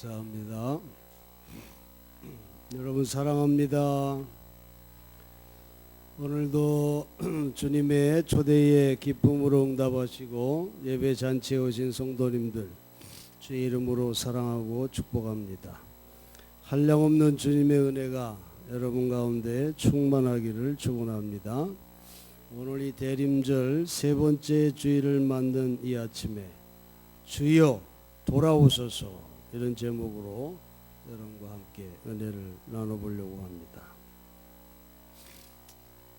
감사합니다. 여러분 사랑합니다. 오늘도 주님의 초대에 기쁨으로 응답하시고 예배 잔치에 오신 성도님들 주의 이름으로 사랑하고 축복합니다. 한량없는 주님의 은혜가 여러분 가운데 충만하기를 축원합니다. 오늘 이 대림절 세 번째 주일을 맞는 이 아침에 주여 돌아오소서 이런 제목으로 여러분과 함께 은혜를 나눠보려고 합니다.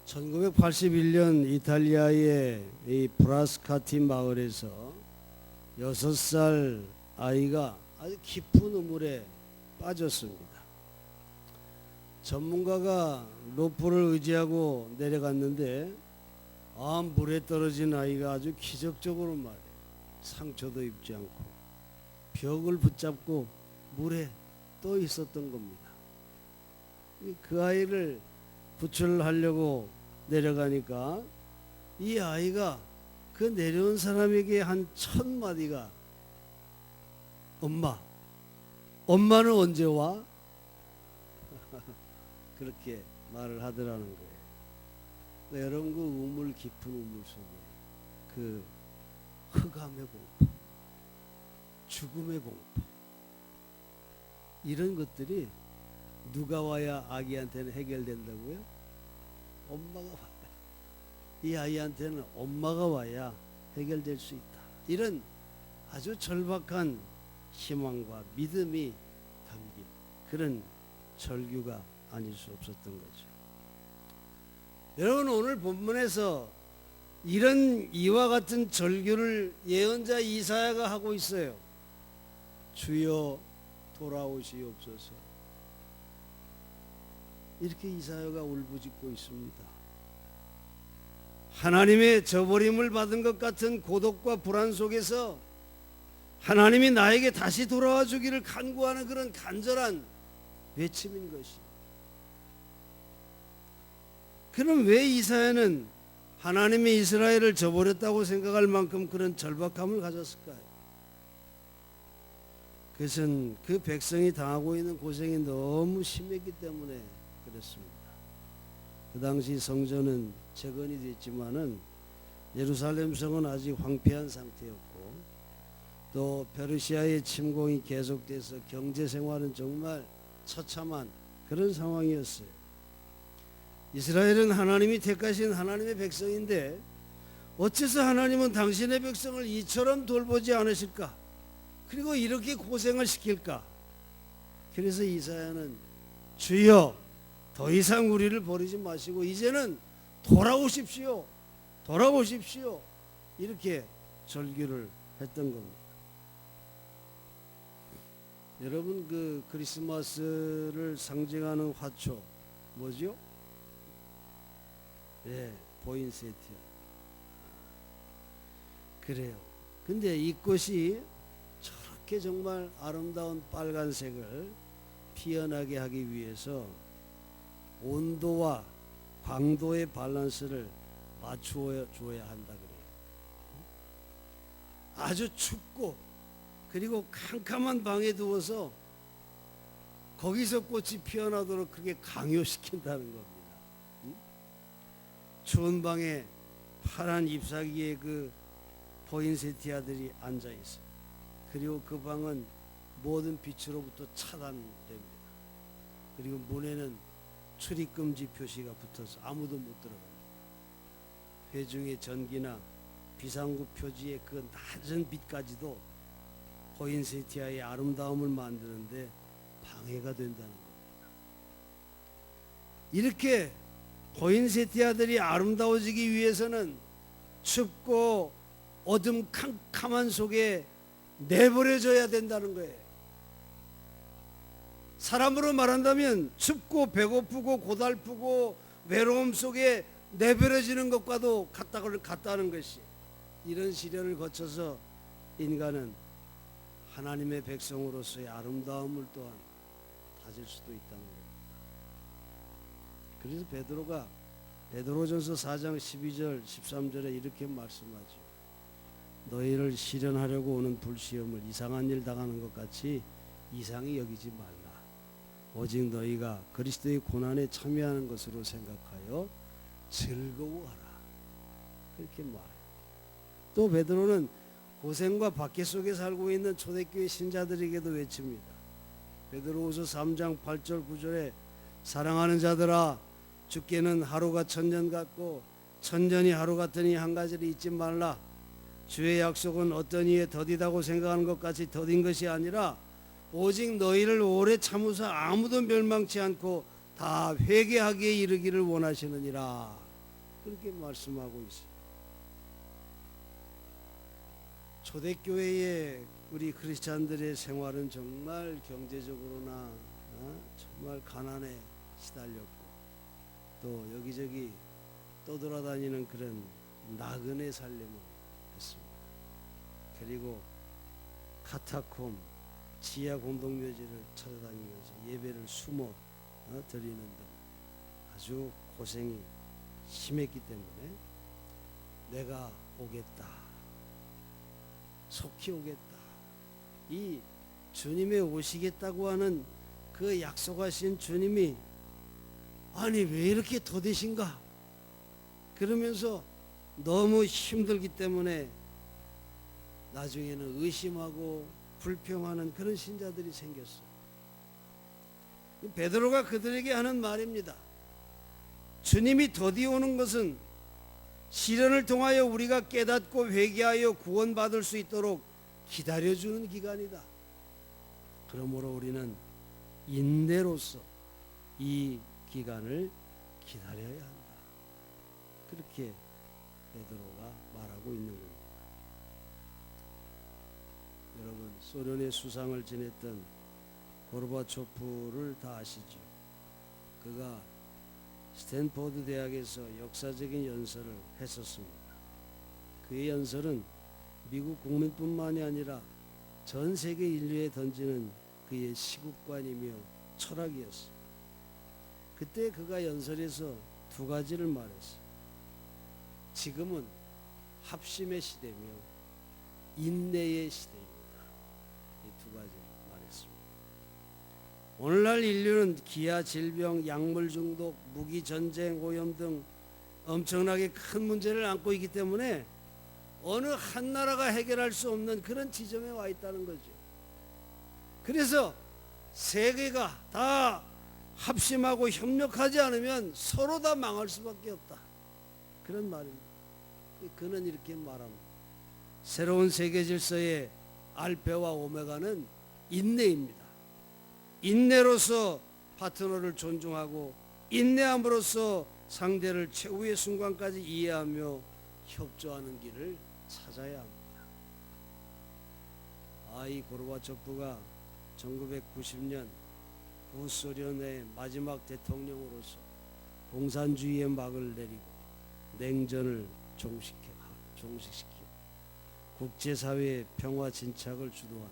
1981년 이탈리아의 이 브라스카티 마을에서 6살 아이가 아주 깊은 우물에 빠졌습니다. 전문가가 로프를 의지하고 내려갔는데 물에 떨어진 아이가 아주 기적적으로 말이에요. 상처도 입지 않고 벽을 붙잡고 물에 떠 있었던 겁니다. 그 아이를 구출하려고 내려가니까 이 아이가 그 내려온 사람에게 한 1000마디가 엄마는 언제 와? 그렇게 말을 하더라는 거예요. 그러니까 여러분 그 우물 깊은 우물 속에 그 흑암의 공포, 죽음의 공포, 이런 것들이 누가 와야 아기한테는 해결된다고요? 엄마가 와야, 이 아이한테는 엄마가 와야 해결될 수 있다. 이런 아주 절박한 희망과 믿음이 담긴 그런 절규가 아닐 수 없었던 거죠. 여러분 오늘 본문에서 이런 이와 같은 절규를 예언자 이사야가 하고 있어요. 주여 돌아오시옵소서. 이렇게 이사야가 울부짖고 있습니다. 하나님의 저버림을 받은 것 같은 고독과 불안 속에서 하나님이 나에게 다시 돌아와 주기를 간구하는 그런 간절한 외침인 것이. 그럼 왜 이사야는 하나님이 이스라엘을 저버렸다고 생각할 만큼 그런 절박함을 가졌을까요? 그것은 그 백성이 당하고 있는 고생이 너무 심했기 때문에 그렇습니다. 그 당시 성전은 재건이 됐지만은 예루살렘 성은 아직 황폐한 상태였고 또 페르시아의 침공이 계속돼서 경제 생활은 정말 처참한 그런 상황이었어요. 이스라엘은 하나님이 택하신 하나님의 백성인데 어째서 하나님은 당신의 백성을 이처럼 돌보지 않으실까? 그리고 이렇게 고생을 시킬까? 그래서 이사야는 주여 더 이상 우리를 버리지 마시고 이제는 돌아오십시오. 돌아오십시오. 이렇게 절규를 했던 겁니다. 여러분 그 크리스마스를 상징하는 화초 뭐죠? 포인세티아. 그래요. 근데 이 꽃이 저렇게 정말 아름다운 빨간색을 피어나게 하기 위해서 온도와 광도의 밸런스를 맞추어 줘야 한다 그래요. 아주 춥고 그리고 캄캄한 방에 두어서 거기서 꽃이 피어나도록 그렇게 강요시킨다는 겁니다. 추운 방에 파란 잎사귀에 그 포인세티아들이 앉아 있어요. 그리고 그 방은 모든 빛으로부터 차단됩니다. 그리고 문에는 출입금지 표시가 붙어서 아무도 못 들어갑니다. 회중의 전기나 비상구 표지의 그 낮은 빛까지도 포인세티아의 아름다움을 만드는데 방해가 된다는 겁니다. 이렇게 포인세티아들이 아름다워지기 위해서는 춥고 어둠 캄캄한 속에 내버려져야 된다는 거예요. 사람으로 말한다면 춥고 배고프고 고달프고 외로움 속에 내버려지는 것과도 같다는 것이, 이런 시련을 거쳐서 인간은 하나님의 백성으로서의 아름다움을 또한 다질 수도 있다는 겁니다. 그래서 베드로전서 4장 12절 13절에 이렇게 말씀하죠. 너희를 시련하려고 오는 불시험을 이상한 일 당하는 것 같이 이상히 여기지 말라. 오직 너희가 그리스도의 고난에 참여하는 것으로 생각하여 즐거워하라. 그렇게 말해요. 또 베드로는 고생과 박해 속에 살고 있는 초대교회 신자들에게도 외칩니다. 베드로후서 3장 8절 9절에 사랑하는 자들아, 주께는 하루가 천년 같고 천년이 하루 같으니 한 가지를 잊지 말라. 주의 약속은 어떤 이에 더디다고 생각하는 것 같이 더딘 것이 아니라 오직 너희를 오래 참으사 아무도 멸망치 않고 다 회개하기에 이르기를 원하시느니라. 그렇게 말씀하고 있어요. 초대교회의 우리 크리스찬들의 생활은 정말 경제적으로나 정말 가난에 시달렸고 또 여기저기 떠돌아다니는 그런 나그네 삶을 했습니다. 그리고 카타콤 지하 공동묘지를 찾아다니면서 예배를 숨어 드리는 등 아주 고생이 심했기 때문에 내가 오겠다, 속히 오겠다, 이 주님의 오시겠다고 하는 그 약속하신 주님이 아니 왜 이렇게 더디신가 그러면서 너무 힘들기 때문에 나중에는 의심하고 불평하는 그런 신자들이 생겼어요. 베드로가 그들에게 하는 말입니다. 주님이 더디 오는 것은 시련을 통하여 우리가 깨닫고 회개하여 구원받을 수 있도록 기다려주는 기간이다. 그러므로 우리는 인내로서 이 기간을 기다려야 한다. 그렇게 베드로가 말하고 있는 겁니다. 여러분, 소련의 수상을 지냈던 고르바초프를 다 아시죠? 그가 스탠포드 대학에서 역사적인 연설을 했었습니다. 그의 연설은 미국 국민뿐만이 아니라 전 세계 인류에 던지는 그의 시국관이며 철학이었어요. 그때 그가 연설에서 두 가지를 말했어요. 지금은 합심의 시대며 인내의 시대입니다. 이 두 가지를 말했습니다. 오늘날 인류는 기아, 질병, 약물 중독, 무기, 전쟁, 오염 등 엄청나게 큰 문제를 안고 있기 때문에 어느 한 나라가 해결할 수 없는 그런 지점에 와 있다는 거죠. 그래서 세계가 다 합심하고 협력하지 않으면 서로 다 망할 수밖에 없다. 그런 말입니다. 그는 이렇게 말합니다. 새로운 세계 질서의 알파와 오메가는 인내입니다. 인내로서 파트너를 존중하고 인내함으로써 상대를 최후의 순간까지 이해하며 협조하는 길을 찾아야 합니다. 이 고르바초프가 1990년 구소련의 마지막 대통령으로서 공산주의의 막을 내리고 냉전을 종식시키고 국제사회의 평화 진착을 주도한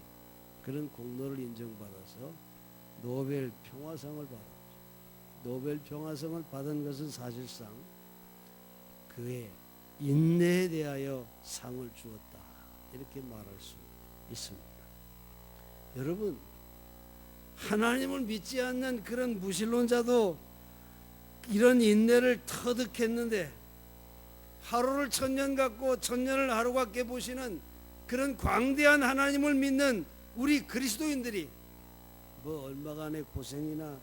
그런 공로를 인정받아서 노벨 평화상을 받았죠. 노벨 평화상을 받은 것은 사실상 그의 인내에 대하여 상을 주었다, 이렇게 말할 수 있습니다. 여러분, 하나님을 믿지 않는 그런 무신론자도 이런 인내를 터득했는데 하루를 천년 같고 천년을 하루 같게 보시는 그런 광대한 하나님을 믿는 우리 그리스도인들이 뭐 얼마간의 고생이나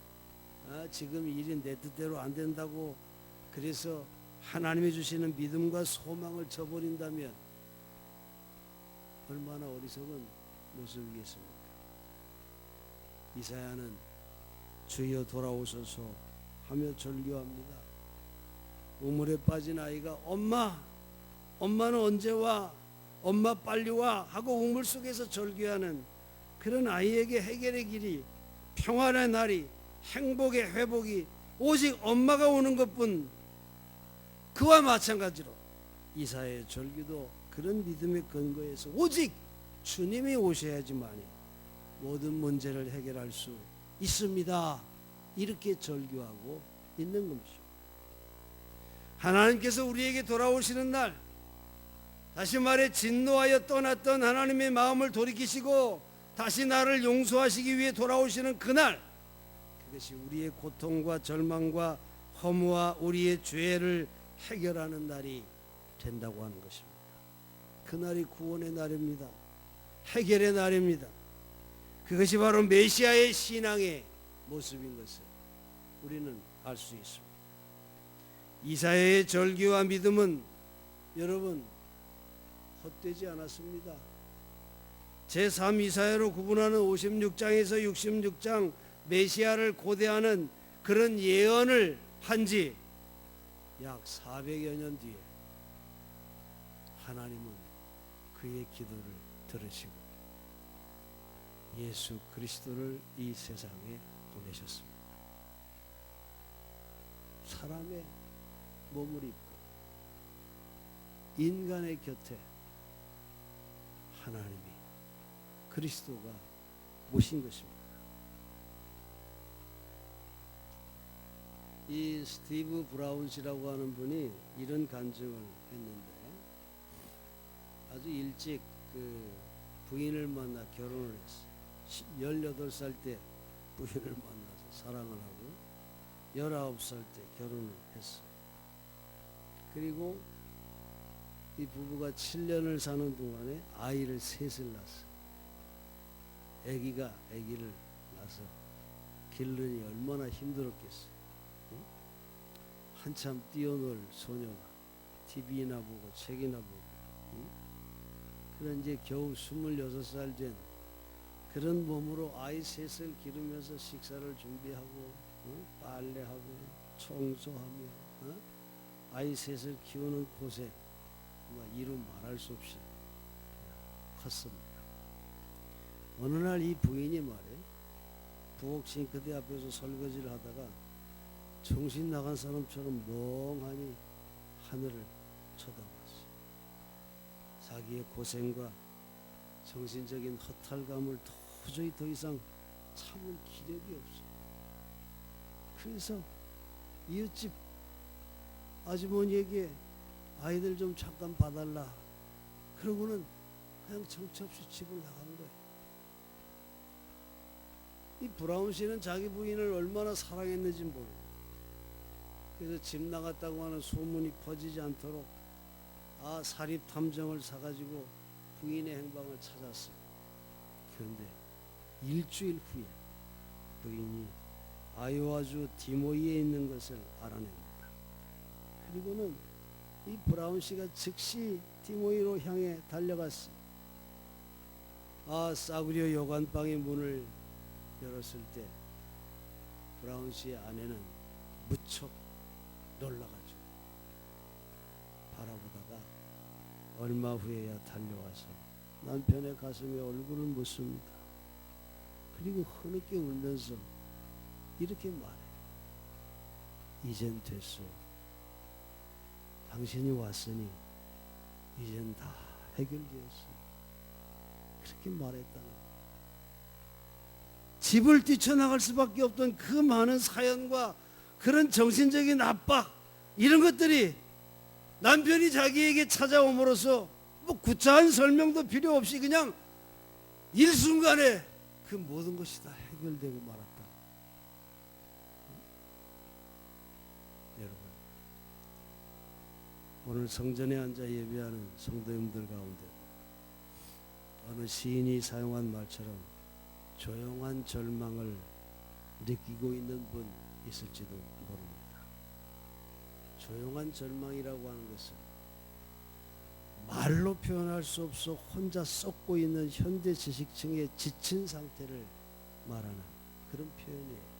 지금 일이 내 뜻대로 안 된다고 그래서 하나님이 주시는 믿음과 소망을 저버린다면 얼마나 어리석은 모습이겠습니까? 이사야는 주여 돌아오소서 하며 절규합니다. 우물에 빠진 아이가 엄마는 언제 와? 엄마 빨리 와 하고 우물 속에서 절규하는 그런 아이에게 해결의 길이, 평안의 날이, 행복의 회복이 오직 엄마가 오는 것뿐. 그와 마찬가지로 이사야의 절규도 그런 믿음의 근거에서 오직 주님이 오셔야지만이 모든 문제를 해결할 수 있습니다. 이렇게 절규하고 있는 것이죠. 하나님께서 우리에게 돌아오시는 날, 다시 말해 진노하여 떠났던 하나님의 마음을 돌이키시고 다시 나를 용서하시기 위해 돌아오시는 그날, 그것이 우리의 고통과 절망과 허무와 우리의 죄를 해결하는 날이 된다고 하는 것입니다. 그날이 구원의 날입니다. 해결의 날입니다. 그것이 바로 메시아의 신앙의 모습인 것을 우리는 알 수 있습니다. 이사야의 절기와 믿음은 여러분 헛되지 않았습니다. 제3 이사야로 구분하는 56장에서 66장 메시아를 고대하는 그런 예언을 한 지 약 400여 년 뒤에 하나님은 그의 기도를 들으시고 예수 그리스도를 이 세상에 보내셨습니다. 사람의 몸을 입고 인간의 곁에 하나님이 그리스도가 오신 것입니다. 이 스티브 브라운시라고 하는 분이 이런 간증을 했는데, 아주 일찍 그 부인을 만나 결혼을 했어요. 18살 때 부인을 만나서 사랑을 하고 19살 때 결혼을 했어요. 그리고 이 부부가 7년을 사는 동안에 아이를 셋을 낳았어요. 아기를 낳아서 기르니 얼마나 힘들었겠어요. 한참 뛰어놀 소녀가 TV나 보고 책이나 보고, 그런 이제 겨우 26살 된 그런 몸으로 아이 셋을 기르면서 식사를 준비하고 빨래하고 청소하며 아이 셋을 키우는 곳에 이루 말할 수 없이 컸습니다. 어느 날 이 부인이 말해 부엌 싱크대 앞에서 설거지를 하다가 정신 나간 사람처럼 멍하니 하늘을 쳐다봤어. 자기의 고생과 정신적인 허탈감을 도저히 더 이상 참을 기력이 없어. 그래서 이웃집 아주머니에게 아이들 좀 잠깐 봐달라 그러고는 그냥 정처 없이 집을 나간 거예요. 이 브라운 씨는 자기 부인을 얼마나 사랑했는지 모르고, 그래서 집 나갔다고 하는 소문이 퍼지지 않도록 사립 탐정을 사가지고 부인의 행방을 찾았어요. 그런데 일주일 후에 부인이 아이오와주 디모이에 있는 것을 알아냅니다. 그리고는 이 브라운 씨가 즉시 디모이로 향해 달려갔어요. 싸구려 여관방의 문을 열었을 때 브라운 씨의 아내는 무척 놀라가지고 바라보다가 얼마 후에야 달려와서 남편의 가슴에 얼굴을 묻습니다. 그리고 흐느껴 울면서 이렇게 말해. 이젠 됐소. 당신이 왔으니 이젠 다 해결되었어. 그렇게 말했다는 거예요. 집을 뛰쳐나갈 수밖에 없던 그 많은 사연과 그런 정신적인 압박, 이런 것들이 남편이 자기에게 찾아옴으로써 구차한 설명도 필요 없이 그냥 일순간에 그 모든 것이 다 해결되고 말았다. 여러분, 오늘 성전에 앉아 예배하는 성도님들 가운데 어느 시인이 사용한 말처럼 조용한 절망을 느끼고 있는 분 있을지도 모릅니다. 조용한 절망이라고 하는 것은 말로 표현할 수 없어 혼자 썩고 있는 현대 지식층의 지친 상태를 말하는 그런 표현이에요.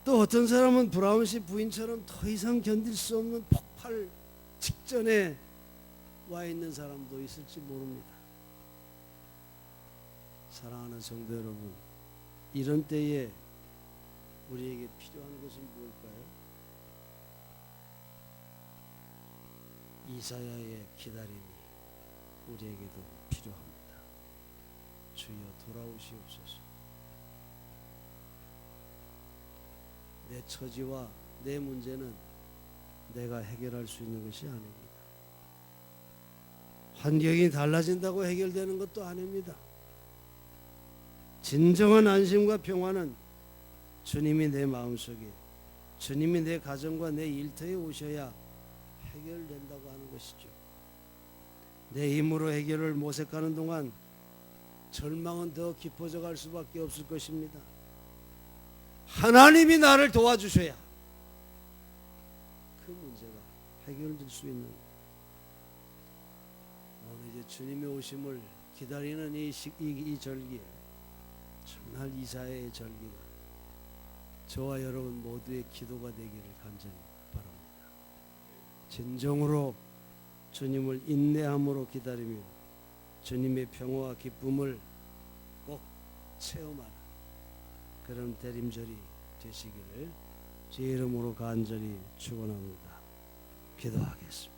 또 어떤 사람은 브라운 씨 부인처럼 더 이상 견딜 수 없는 폭발 직전에 와 있는 사람도 있을지 모릅니다. 사랑하는 성도 여러분, 이런 때에 우리에게 필요한 것은 무엇일까요? 이사야의 기다림이 우리에게도 필요합니다. 주여 돌아오시옵소서. 내 처지와 내 문제는 내가 해결할 수 있는 것이 아닙니다. 환경이 달라진다고 해결되는 것도 아닙니다. 진정한 안심과 평화는 주님이 내 마음속에, 주님이 내 가정과 내 일터에 오셔야 해결된다고 하는 것이죠. 내 힘으로 해결을 모색하는 동안 절망은 더 깊어져 갈 수밖에 없을 것입니다. 하나님이 나를 도와주셔야 그 문제가 해결될 수 있는, 오늘 이제 주님의 오심을 기다리는 이 절기에 정말 이사야의 절기가 저와 여러분 모두의 기도가 되기를 간절히 바랍니다. 진정으로 주님을 인내함으로 기다리며 주님의 평화와 기쁨을 꼭 체험하는 그런 대림절이 되시기를 제 이름으로 간절히 축원합니다. 기도하겠습니다.